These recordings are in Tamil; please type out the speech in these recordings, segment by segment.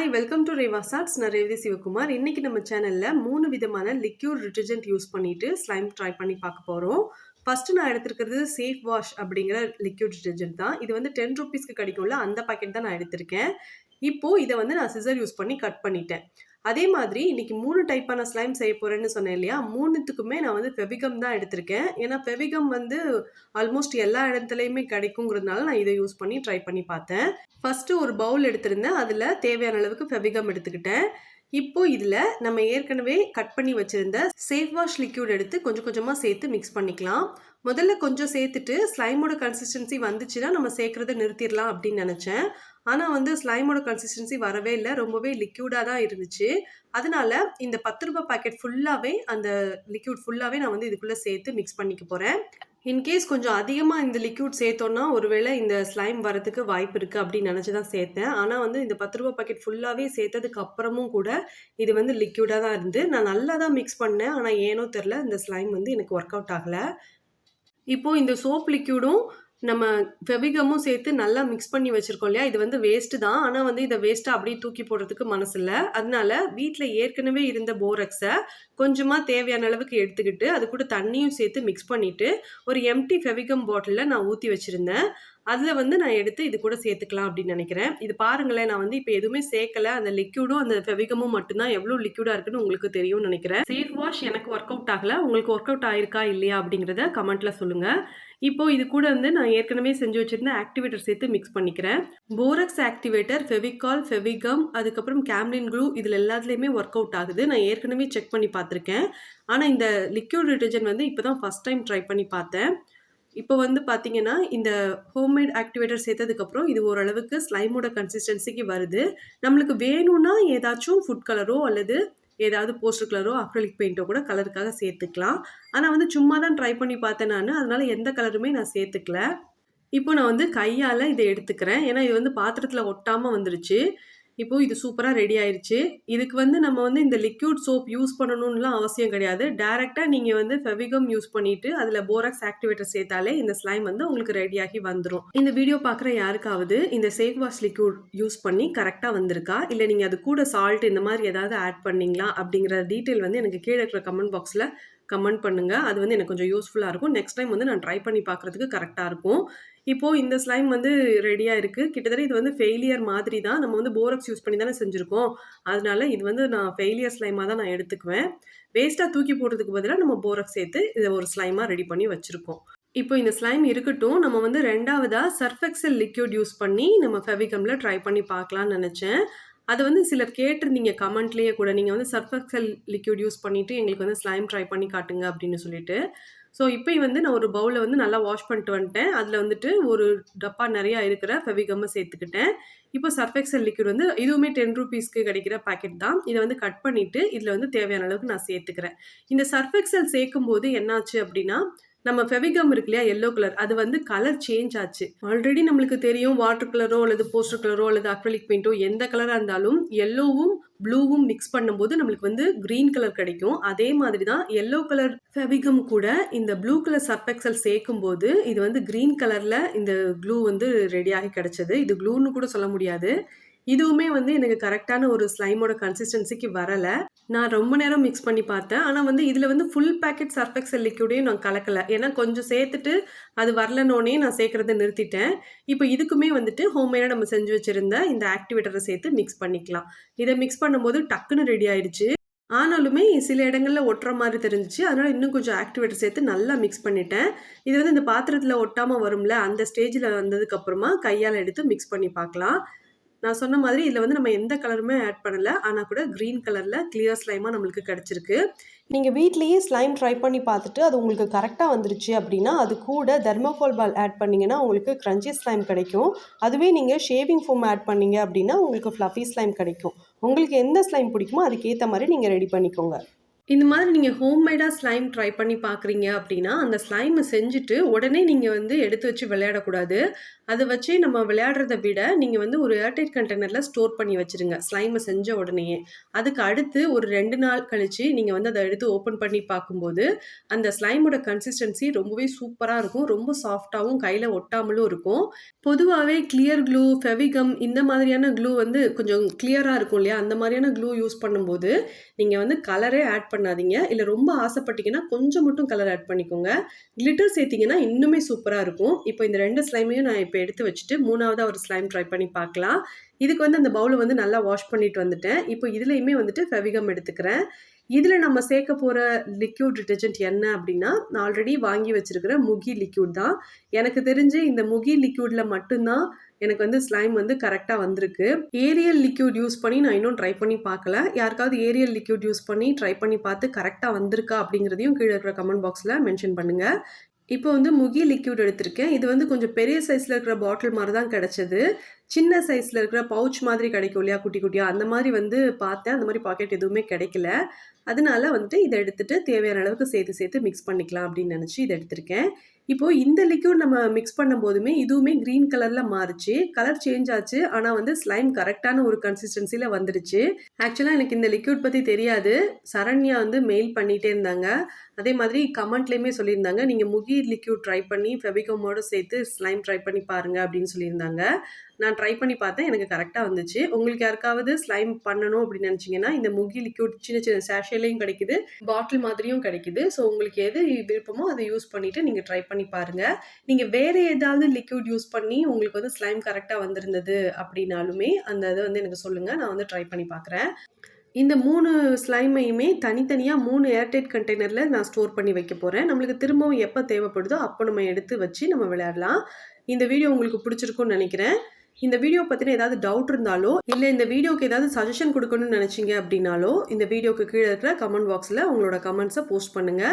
Hi welcome to Revas. நான் ரேவதி சிவகுமார். இன்னைக்கு நம்ம சேனல்ல 3 விதமான லிக்யூட் டிட்டர்ஜென்ட் யூஸ் பண்ணிட்டு ஸ்லைம் ட்ரை பண்ணி பார்க்க போறோம். ஃபர்ஸ்ட் நான் எடுத்திருக்கிறது சேஃப் வாஷ் அப்படிங்கிற லிக்யூட் டிட்டர்ஜென்ட் தான். இது வந்து 10 ரூபீஸ்க்கு கிடைக்கும்ல, அந்த பாக்கெட் தான் நான் எடுத்திருக்கேன். இப்போ இத வந்து நான் சிசர் யூஸ் பண்ணி கட் பண்ணிட்டேன். அதே மாதிரி இன்னைக்கு 3 டைப்பான ஸ்லைம் செய்ய போறேன்னு சொன்னேன் இல்லையா? 3த்துக்குமே நான் வந்து ஃபெவிகம் தான் எடுத்திருக்கேன். ஏன்னா ஃபெவிகம் வந்து ஆல்மோஸ்ட் எல்லா இடத்துலயுமே கிடைக்குங்கிறதுனால நான் இத யூஸ் பண்ணி ட்ரை பண்ணி பார்த்தேன். ஃபர்ஸ்ட் ஒரு பவுல் எடுத்திருந்தேன். அதுல தேவையான அளவுக்கு ஃபெவிகம் எடுத்துக்கிட்டேன். இப்போ இதுல நம்ம ஏற்கனவே கட் பண்ணி வச்சிருந்த சேஃப் வாஷ் லிக்யூட் எடுத்து கொஞ்சம் கொஞ்சமா சேர்த்து மிக்ஸ் பண்ணிக்கலாம். முதல்ல கொஞ்சம் சேர்த்துட்டு ஸ்லைமோட கன்சிஸ்டன்சி வந்துச்சுன்னா நம்ம சேர்க்கறத நிறுத்திடலாம் அப்படின்னு நினைச்சேன். ஆனா வந்து ஸ்லைமோட கன்சிஸ்டன்சி வரவே இல்லை, ரொம்பவே லிக்யூடா தான் இருந்துச்சு. அதனால இந்த 10 ரூபாய் பாக்கெட் ஃபுல்லாவே அந்த லிக்யூட் ஃபுல்லாவே நான் வந்து இதுக்குள்ள சேர்த்து மிக்ஸ் பண்ணிக்க போறேன். இன்கேஸ் கொஞ்சம் அதிகமாக இந்த லிக்யூட் சேர்த்தோன்னா ஒருவேளை இந்த ஸ்லைம் வரதுக்கு வாய்ப்பு இருக்குது அப்படின்னு நினச்சி தான் சேர்த்தேன். ஆனால் வந்து இந்த 10 ரூபாய் பாக்கெட் ஃபுல்லாகவே சேர்த்ததுக்கு அப்புறமும் கூட இது வந்து லிக்யூடாக தான் இருந்து நான் நல்லா தான் மிக்ஸ் பண்ணேன். ஆனால் ஏனோ தெரில இந்த ஸ்லைம் வந்து எனக்கு ஒர்க் அவுட் ஆகலை. இப்போது இந்த சோப் லிக்யூடும் நம்ம ஃபெவிகமும் சேர்த்து நல்லா மிக்ஸ் பண்ணி வச்சுருக்கோம் இல்லையா, இது வந்து வேஸ்ட்டு தான். ஆனால் வந்து இதை வேஸ்ட்டாக அப்படியே தூக்கி போடுறதுக்கு மனசு இல்லை. அதனால வீட்டில் ஏற்கனவே இருந்த போரக்ஸை கொஞ்சமாக தேவையான அளவுக்கு எடுத்துக்கிட்டு அது கூட தண்ணியும் சேர்த்து மிக்ஸ் பண்ணிவிட்டு ஒரு எம்டி ஃபெவிகம் பாட்டிலில் நான் ஊற்றி வச்சுருந்தேன். அதில் வந்து நான் எடுத்து இது கூட சேர்த்துக்கலாம் அப்படின்னு நினைக்கிறேன். இது பாருங்களேன், நான் வந்து இப்போ எதுவுமே சேர்க்கலை. அந்த லிக்யூடும் அந்த ஃபெவிகமும் மட்டும்தான் எவ்வளோ லிக்யூடாக இருக்குன்னு உங்களுக்கு தெரியும்னு நினைக்கிறேன். சேஃப் வாஷ் எனக்கு ஒர்க் அவுட் ஆகலை. உங்களுக்கு ஒர்க் அவுட் ஆயிருக்கா இல்லையா அப்படிங்கிறத கமெண்ட்டில் சொல்லுங்கள். இப்போ இது கூட வந்து நான் ஏற்கனவே செஞ்சு வச்சிருந்த ஆக்டிவேட்டர் சேர்த்து மிக்ஸ் பண்ணிக்கிறேன். போரக்ஸ் ஆக்டிவேட்டர், ஃபெவிகால், ஃபெவிகம், அதுக்கப்புறம் கேம்லின் க்ளூ இதில் எல்லாத்துலேயுமே ஒர்க் அவுட் ஆகுது. நான் ஏற்கனவே செக் பண்ணி பார்த்துருக்கேன். ஆனால் இந்த லிக்யூட் டிட்டர்ஜென்ட் வந்து இப்போ தான் ஃபஸ்ட் டைம் ட்ரை பண்ணி பார்த்தேன். இப்போ வந்து பார்த்தீங்கன்னா இந்த ஹோம்மேட் ஆக்டிவேட்டர் சேர்த்ததுக்கப்புறம் இது ஓரளவுக்கு ஸ்லைமோட கன்சிஸ்டன்சிக்கு வருது. நம்மளுக்கு வேணும்னா ஏதாச்சும் ஃபுட் கலரோ அல்லது ஏதாவது போஸ்டர் கலரோ அக்ரிலிக் பெயிண்டோ கூட கலருக்காக சேர்த்துக்கலாம். ஆனால் வந்து சும்மா தான் ட்ரை பண்ணி பார்த்தேன் நான். அதனால எந்த கலருமே நான் சேர்த்துக்கல. இப்போ நான் வந்து கையால் இதை எடுத்துக்கிறேன். ஏன்னா இது வந்து பாத்திரத்தில் ஒட்டாமல் வந்துருச்சு. இப்போ இது சூப்பராக ரெடி ஆயிடுச்சு. இதுக்கு வந்து நம்ம வந்து இந்த லிக்யூட் சோப் யூஸ் பண்ணணும்லாம் அவசியம் கிடையாது. டைரெக்டாக நீங்கள் வந்து ஃபெவிகம் யூஸ் பண்ணிட்டு அதில் போராக்ஸ் ஆக்டிவேட்டர் சேர்த்தாலே இந்த ஸ்லைம் வந்து உங்களுக்கு ரெடியாகி வந்துடும். இந்த வீடியோ பார்க்குற யாருக்காவது இந்த சேஃப் வாஷ் லிக்யூட் யூஸ் பண்ணி கரெக்டாக வந்திருக்கா, இல்லை நீங்கள் அது கூட சால்ட் இந்த மாதிரி ஏதாவது ஆட் பண்ணீங்களா அப்படிங்கிற டீட்டெயில் வந்து எனக்கு கீழே இருக்கிற கமெண்ட் பாக்ஸில் கமெண்ட் பண்ணுங்கள். அது வந்து எனக்கு கொஞ்சம் யூஸ்ஃபுல்லாக இருக்கும். நெக்ஸ்ட் டைம் வந்து நான் ட்ரை பண்ணி பார்க்குறதுக்கு கரெக்டாக இருக்கும். இப்போது இந்த ஸ்லைம் வந்து ரெடியாக இருக்குது. கிட்டத்தட்ட இது வந்து ஃபெயிலியர் மாதிரி தான். நம்ம வந்து போரக்ஸ் யூஸ் பண்ணி தானே செஞ்சுருக்கோம். அதனால இது வந்து நான் ஃபெயிலியர் ஸ்லைமாக தான் நான் எடுத்துக்குவேன். வேஸ்ட்டாக தூக்கி போடுறதுக்கு பதிலாக நம்ம போரக்ஸ் சேர்த்து இதை ஒரு ஸ்லைமாக ரெடி பண்ணி வச்சுருக்கோம். இப்போ இந்த ஸ்லைம் இருக்கட்டும். நம்ம வந்து ரெண்டாவதாக சர்ஃப் எக்ஸல் லிக்யூட் யூஸ் பண்ணி நம்ம ஃபெவிகமில் ட்ரை பண்ணி பார்க்கலான்னு நினச்சேன். அது வந்து சிலர் கேட்டிருந்தீங்க கமெண்ட்லேயே கூட, நீங்கள் வந்து சர்ஃப் எக்ஸல் லிக்யூட் யூஸ் பண்ணிவிட்டு எங்களுக்கு வந்து ஸ்லைம் ட்ரை பண்ணி காட்டுங்க அப்படின்னு சொல்லிட்டு. ஸோ இப்போ வந்து நான் ஒரு பவுலில் வந்து நல்லா வாஷ் பண்ணிட்டு வந்துட்டேன். அதில் வந்துட்டு ஒரு டப்பா நிறையா இருக்கிற ஃபெவிகம்மை சேர்த்துக்கிட்டேன். இப்போ சர்ஃப் எக்ஸல் லிக்யூட் வந்து இதுவுமே 10 ரூபீஸ்க்கு கிடைக்கிற பேக்கெட் தான். இதை வந்து கட் பண்ணிவிட்டு இதில் வந்து தேவையான அளவுக்கு நான் சேர்த்துக்கிறேன். இந்த சர்ஃப் எக்ஸல் சேர்க்கும் போது என்னாச்சு அப்படின்னா, நம்ம ஃபெவிகம் இருக்கு இல்லையா, எல்லோ கலர், அது வந்து கலர் சேஞ்ச் ஆச்சு. ஆல்ரெடி நம்மளுக்கு தெரியும் வாட்டர் கலரோ அல்லது போஸ்டர் கலரோ அல்லது அக்ரிலிக் பெயிண்டோ எந்த கலராக இருந்தாலும் எல்லோவும் ப்ளூவும் மிக்ஸ் பண்ணும்போது நம்மளுக்கு வந்து கிரீன் கலர் கிடைக்கும். அதே மாதிரி தான் எல்லோ கலர் ஃபெவிகம் கூட இந்த ப்ளூ கலர் சர்ஃப் எக்ஸல் சேர்க்கும் போது இது வந்து கிரீன் கலரில் இந்த க்ளூ வந்து ரெடியாகி கிடைச்சது. இது க்ளூன்னு கூட சொல்ல முடியாது. இதுவுமே வந்து எனக்கு கரெக்டான ஒரு ஸ்லைமோட கன்சிஸ்டன்சிக்கு வரலை. நான் ரொம்ப நேரம் மிக்ஸ் பண்ணி பார்த்தேன். ஆனால் வந்து இதில் வந்து ஃபுல் பேக்கெட் சர்ஃப் எக்ஸல் லிக்யூடையும் நான் கலக்கலை. ஏன்னா கொஞ்சம் சேர்த்துட்டு அது வரலனோடனே நான் சேர்க்குறத நிறுத்திட்டேன். இப்போ இதுக்குமே வந்துட்டு ஹோம்மேடாக நம்ம செஞ்சு வச்சுருந்த இந்த ஆக்டிவேட்டரை சேர்த்து மிக்ஸ் பண்ணிக்கலாம். இதை மிக்ஸ் பண்ணும்போது டக்குன்னு ரெடி ஆயிடுச்சு. ஆனாலுமே சில இடங்களில் ஒட்டுற மாதிரி தெரிஞ்சிச்சு. அதனால் இன்னும் கொஞ்சம் ஆக்டிவேட்டர் சேர்த்து நல்லா மிக்ஸ் பண்ணிட்டேன். இது வந்து இந்த பாத்திரத்தில் ஒட்டாமல் வரும்ல, அந்த ஸ்டேஜில் வந்ததுக்கப்புறமா கையால் எடுத்து மிக்ஸ் பண்ணி பார்க்கலாம். நான் சொன்ன மாதிரி இதில் வந்து நம்ம எந்த கலருமே ஆட் பண்ணலை. ஆனால் கூட க்ரீன் கலரில் கிளியர் ஸ்லைமாக நம்மளுக்கு கிடச்சிருக்கு. நீங்கள் வீட்லேயே ஸ்லைம் ட்ரை பண்ணி பார்த்துட்டு அது உங்களுக்கு கரெக்டாக வந்துருச்சு அப்படின்னா அது கூட தெர்மாகோல் பால் ஆட் பண்ணிங்கன்னா உங்களுக்கு க்ரன்ச்சி ஸ்லைம் கிடைக்கும். அதுவே நீங்கள் ஷேவிங் ஃபோம் ஆட் பண்ணீங்க அப்படின்னா உங்களுக்கு ஃப்ளஃபி ஸ்லைம் கிடைக்கும். உங்களுக்கு எந்த ஸ்லைம் பிடிக்குமோ அதுக்கேற்ற மாதிரி நீங்கள் ரெடி பண்ணிக்கோங்க. இந்த மாதிரி நீங்க ஹோம்மேடா ஸ்லைம் ட்ரை பண்ணி பார்க்குறீங்க அப்படின்னா, அந்த ஸ்லைம செஞ்சுட்டு உடனே நீங்க வந்து எடுத்து வச்சு விளையாடக்கூடாது. அத வச்சு நம்ம விளையாடுறத விட, நீங்க வந்து ஒரு ஏர்டைட் கண்டெய்னர்ல ஸ்டோர் பண்ணி வச்சுருங்க. ஸ்லைம செஞ்ச உடனேயே. அதுக்கு அடுத்து ஒரு 2 நாள் கழிச்சு நீங்க வந்து அத எடுத்து ஓப்பன் பண்ணி பார்க்கும்போது, அந்த ஸ்லைமோட கன்சிஸ்டன்சி ரொம்பவே சூப்பரா இருக்கும். ரொம்ப சாஃப்ட்டாவும் கையில ஒட்டாமலும் இருக்கும். பொதுவாவே கிளியர் க்ளூ, ஃபெவிகம் இந்த மாதிரியான க்ளூ வந்து கொஞ்சம் கிளியரா இருக்கும் இல்லையா? அந்த மாதிரியான க்ளூ யூஸ் பண்ணும்போது, நீங்க வந்து கலரே ஆட் பண்ணாதீங்க. இல்ல ரொம்ப ஆசைப்பட்டீங்கன்னா, கொஞ்சம் மட்டும் கலர் ஆட் பண்ணிக்கோங்க. கிளிட்டர் சேர்த்தீங்கன்னா, இன்னுமே சூப்பரா இருக்கும். இப்போ இந்த 2 ஸ்லைமையும் நான் இப்ப எடுத்து வச்சுட்டு, 3வதா ஒரு ஸ்லைம் ட்ரை பண்ணி பார்க்கலாம். இதுக்கு வந்து அந்த பவுல வந்து நல்லா வாஷ் பண்ணிட்டு வந்துட்டேன். இப்போ இதுலயுமே வந்துட்டு ஃபெவிகம் எடுத்துக்கிறேன். இதுல நம்ம சேர்க்க போற லிக்விட் டிட்டர்ஜென்ட் என்ன அப்டின்னா, நான் ஆல்ரெடி வாங்கி வச்சிருக்கிற முகி லிக்விட் தான். எனக்கு தெரிஞ்சு இந்த முகி லிக்விட்ல மட்டும் தான் எனக்கு வந்து ஸ்லைம் வந்து கரெக்ட்டா வந்திருக்கு. ஏரியல் லிக்விட் யூஸ் பண்ணி நான் இன்னும் ட்ரை பண்ணி பார்க்கல. யாருக்காவது ஏரியல் லிக்விட் யூஸ் பண்ணி ட்ரை பண்ணி பார்த்து கரெக்ட்டா வந்திருக்கா அப்படிங்கிறதையும் கீழ இருக்கிற கமெண்ட் பாக்ஸ்ல மென்ஷன் பண்ணுங்க. இப்போ வந்து முகி லிக்விட் எடுத்திருக்கேன். இது வந்து கொஞ்சம் பெரிய சைஸ்ல இருக்கிற பாட்டில் மாரி தான் கிடைச்சது. சின்ன சைஸ்ல இருக்கிற பவுச் மாதிரி கிடைக்கும் இல்லையா? குட்டி குட்டியா. அந்த மாரி வந்து பார்த்தேன். அந்த மாரி பாக்கெட் எதுவுமே கிடைக்கல. அதனால வந்துட்டு இத எடுத்துட்டு தேவையான அளவுக்கு சேர்த்து மிக்ஸ் பண்ணிக்கலாம் அப்படின்னு நெனச்சு இத எடுத்திருக்கேன். இப்போ இந்த லிக்விட் நம்ம மிக்ஸ் பண்ணும்போதுமே, இதுவுமே கிரீன் கலர்ல மாறுச்சு. கலர் சேஞ்ச் ஆச்சு. ஆனா வந்து ஸ்லைம் கரெக்ட்டான ஒரு கன்சிஸ்டன்சில வந்துருச்சு. ஆக்சுவலா எனக்கு இந்த லிக்விட் பத்தி தெரியாது. சரண்யா வந்து மெயில் பண்ணிட்டே இருந்தாங்க. அதே மாதிரி கமெண்ட்லயுமே சொல்லியிருந்தாங்க. நீங்க முகி லிக்விட் ட்ரை பண்ணி ஃபெவிகமோட சேர்த்து ஸ்லைம் ட்ரை பண்ணி பாருங்க அப்படின்னு சொல்லியிருந்தாங்க. நான் ட்ரை பண்ணி பார்த்தேன். எனக்கு கரெக்ட்டா வந்துச்சு. உங்களுக்கு யாருக்காவது ஸ்லைம் பண்ணணும் அப்படின்னு நெனச்சீங்கன்னா, இந்த முகி லிக்விட் சின்ன சின்ன சாஷேலயும் கிடைக்குது. பாட்டில் மாதிரியும் கிடைக்குது. ஸோ உங்களுக்கு எது விருப்பமோ அத யூஸ் பண்ணிட்டு நீங்க ட்ரை பண்ணி பாருங்க. நீங்க வேற ஏதாவது லிக்விட் யூஸ் பண்ணி உங்களுக்கு வந்து ஸ்லைம் கரெக்ட்டா வந்திருந்தது அப்படின்னாலுமே, அந்த இத வந்து எனக்கு சொல்லுங்க. நான் வந்து ட்ரை பண்ணி பார்க்குறேன். இந்த 3 ஸ்லைமையுமே தனித்தனியா 3 ஏர்டைட் கண்டெய்னர்ல நான் ஸ்டோர் பண்ணி வைக்க போறேன். நம்மளுக்கு திரும்பவும் எப்ப தேவைப்படுதோ, அப்ப நம்ம எடுத்து வச்சு நம்ம விளையாடலாம். இந்த வீடியோ உங்களுக்கு பிடிச்சிருக்கும்னு நெனைக்கிறேன். இந்த வீடியோ பத்தின ஏதாவது டவுட் இருந்தாலோ, இல்ல இந்த வீடியோக்கு ஏதாவது சஜஷன் குடுக்கணும்னு நெனச்சீங்க அப்டின்னாலோ, இந்த வீடியோக்கு கீழ இருக்கிற கமெண்ட் பாக்ஸ்ல உங்களோட கமெண்ட்ஸ போஸ்ட் பண்ணுங்க.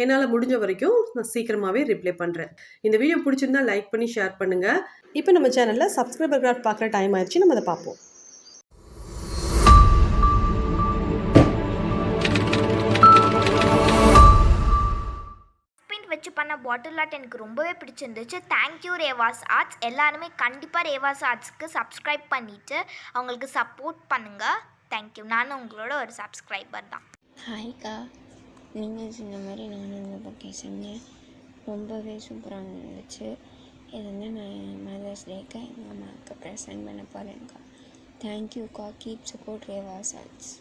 என்னால முடிஞ்ச வரைக்கும் நான் சீக்கிரமாவே ரிப்ளை பண்றேன். இந்த வீடியோ பிடிச்சிருந்தா லைக் பண்ணி ஷேர் பண்ணுங்க. இப்ப நம்ம சேனல்ல சப்ஸ்கிரைபர் கிராஃப்ட் பார்க்குற டைம் ஆயிருச்சு. நம்ம அத பார்ப்போம். வச்சு பண்ண பாட்டில் ஆர்ட் எனக்கு ரொம்பவே பிடிச்சிருந்துச்சு. Thank you Reva's arts. எல்லாருமே கண்டிப்பாக ரேவாஸ் ஆர்ட்ஸ்க்கு சப்ஸ்கிரைப் பண்ணிவிட்டு அவங்களுக்கு சப்போர்ட் பண்ணுங்கள். தேங்க்யூ. நானும் உங்களோட ஒரு சப்ஸ்கிரைபர் தான். ஹாய்க்கா, நீங்கள் சொன்ன மாதிரி நானும் இந்த பக்கம் செஞ்சேன். ரொம்பவே சூப்பராக இருந்துச்சு. இது வந்து நான் மதர்ஸ் டேக்கு எங்கள் அம்மாவுக்கு ப்ரெசென்ட் பண்ண போகிறேன்க்கா. தேங்க்யூக்கா. Keep support Reva's arts.